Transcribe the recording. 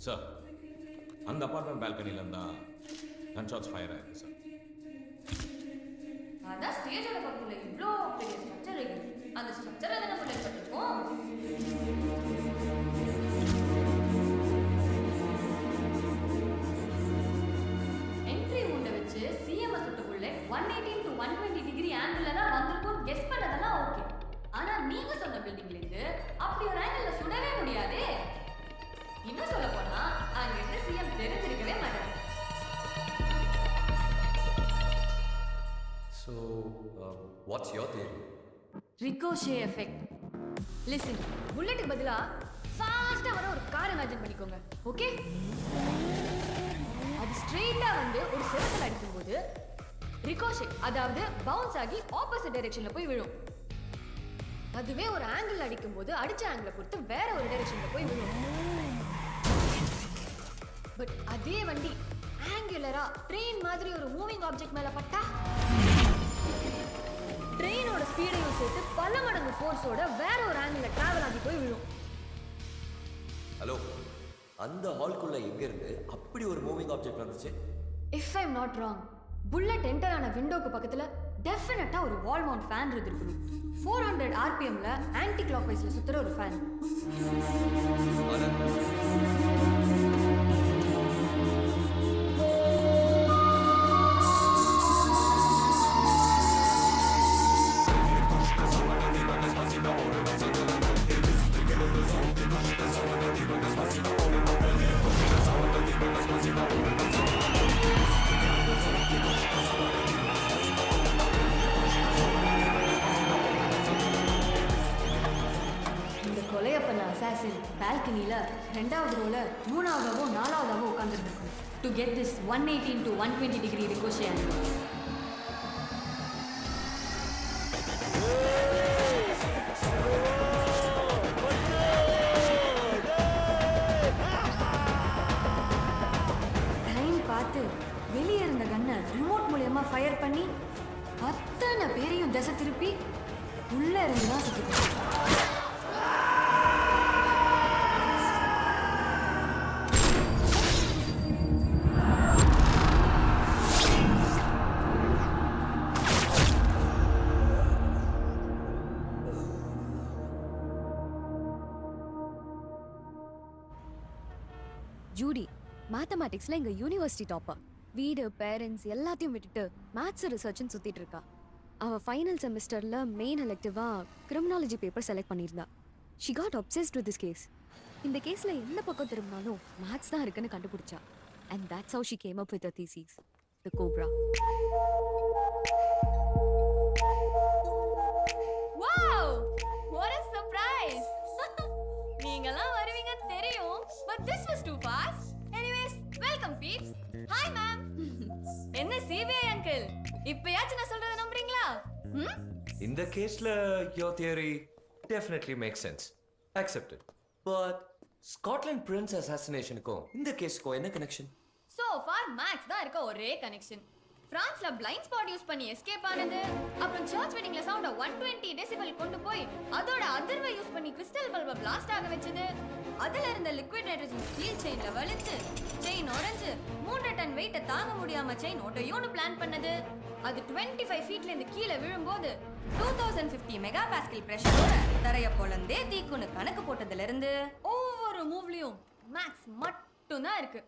Sir அந்த apartment பால்கனில இருந்தா கன்ஷாட்ஸ் ஃபயர் ஆயிருக்கு சார். அதான் ஸ்டேஜோட பக்கத்துல இவ்ளோ பெரிய ஸ்ட்ரக்சர் இருக்கு. அந்த ஸ்ட்ரக்சரை தான புல்லட் பண்ணிருக்கோம். என்ட்ரி உண்ட வச்சு சிஎம் சுட்ட புல்லட் 118 to 120 டிகிரி ஆங்கிள்ல தான் வந்திருக்கும் கெஸ் பண்ணதெல்லாம் ஓகே. ஆனா நீங்க சொன்ன பில்டிங்ல இருந்து அப்படி ஒரு ஆங்கிள்ல சுடவே முடியாதே. இன்னும் சொல்ல போனா அங்க இருந்து சிஎம் தெரிஞ்சிருக்கவே மாட்டாரு. So, what's your theory? Ricochet effect. Listen, bullet பதிலா ஃபாஸ்டா வர ஒரு கார் இமேஜின் பண்ணிக்கோங்க. ஓகே? அது ஸ்ட்ரெயிட்டா வந்து ஒரு செவத்துல அடிக்கும்போது Ricochet அதாவது பவுன்ஸ் ஆகி ஆப்போசிட் டைரக்ஷன்ல போய் விழும். அதுவே ஒரு ஆங்கிள் அடிக்கும்போது அடிச்ச ஆங்கிளை பொறுத்து வேற ஒரு டைரக்ஷன்ல போய் விழும். பட் அதே வண்டி ஆங்குலரா ட்ரெயின் மாதிரி ஒரு மூவிங் ஆப்ஜெக்ட் மேல பட்டா ட்ரெயினோட ஸ்பீடையும் சேர்த்து பல மடங்கு ஃபோர்ஸோட வேற ஒரு ஆங்கிள் டிராவல் ஆகி போய் விழும். ஹலோ, அந்த ஹால்குள்ள எங்க இருந்து அப்படி ஒரு மூவிங் ஆப்ஜெக்ட் வந்துச்சு? If I am not wrong, bullet enter ஆன விண்டோக்கு பக்கத்துல டெஃபினட்டா ஒரு வால் மவுண்ட் ஃபேன் இருந்திருக்கணும். 400 ஆர்பிஎம்ல ஆன்டி கிளாக் வைஸ்ல சுத்துற ஒரு ஃபேன். பால்கனில ரெண்டாவது ரோல மூணாவதாவோ நாலாவதாவோ உட்காந்துருக்கும் to get this 118 to 120 degree ricochet angle. Time பார்த்து வெளியே இருந்த கன்னை ரிமோட் மூலியமா ஃபயர் பண்ணி அத்தனை பேரையும் திசை திருப்பி உள்ள இருந்து தான் சுத்திட்டு. ஜூடி மேத்தமேட்டிக்ஸ்ல எங்க யூனிவர்சிட்டி டாப்பர். வீடு பேரண்ட்ஸ் எல்லாத்தையும் விட்டுட்டு மேத்ஸ் ரிசர்ச்னு சுத்திட்டு இருக்கா. அவ ஃபைனல் செமஸ்டர்ல மெயின் எலெக்டிவா கிரிமினாலஜி பேப்பர் செலக்ட் பண்ணியிருந்தா. She got obsessed with this case. இந்த கேஸ்ல எந்த பக்கம் திரும்பினாலும் மேத்ஸ் தான் இருக்குன்னு கண்டுபிடிச்சா. And that's how she came up with the thesis, the cobra. Wow, what a surprise. நீங்கலாம் வருவீங்கன்னு தெரியும், but this was too fast. Anyways, welcome peeps. Hi ma'am. என்ன சிபிஐ அங்கிள், இப்பயாச்சும் நான் சொல்றத நம்புறீங்களா? இந்த கேஸ்ல your theory definitely makes sense. Accepted. But Scotland Prince assassinationக்கும் இந்த கேஸ்க்கும் என்ன கனெக்ஷன்? So far Max தான் இருக்க ஒரே கனெக்ஷன். பிரான்ஸ்ல பிளைண்ட் ஸ்பாட் யூஸ் பண்ணி எஸ்கேப் ஆனது, அப்புறம் சர்ச் வெட்டிங்ல சவுண்ட 120 டெசிபல் கொண்டு போய் அதோட அதிர்வை யூஸ் பண்ணி கிறிஸ்டல் பல்பை பிளாஸ்ட் ஆக வச்சது, அதுல இருந்த லிக்விட் நைட்ரஜன் ஸ்டீல் செயின்ல வலிச்சு செயின் உடைஞ்சு 3 டன் வெயிட்ட தாங்க முடியாம செயின் ஓட்டையோன்னு பிளான் பண்ணது, அது 25 ஃபீட்ல இருந்து கீழே விழும்போது 2050 மெகா பாஸ்கல் பிரஷரோட தரைய பொளந்தே தீக்குன்னு கணக்கு போட்டதுல இருந்து ஒவ்வொரு மூவ்லயும் மேக்ஸ் மட்டும் தான் இருக்கு.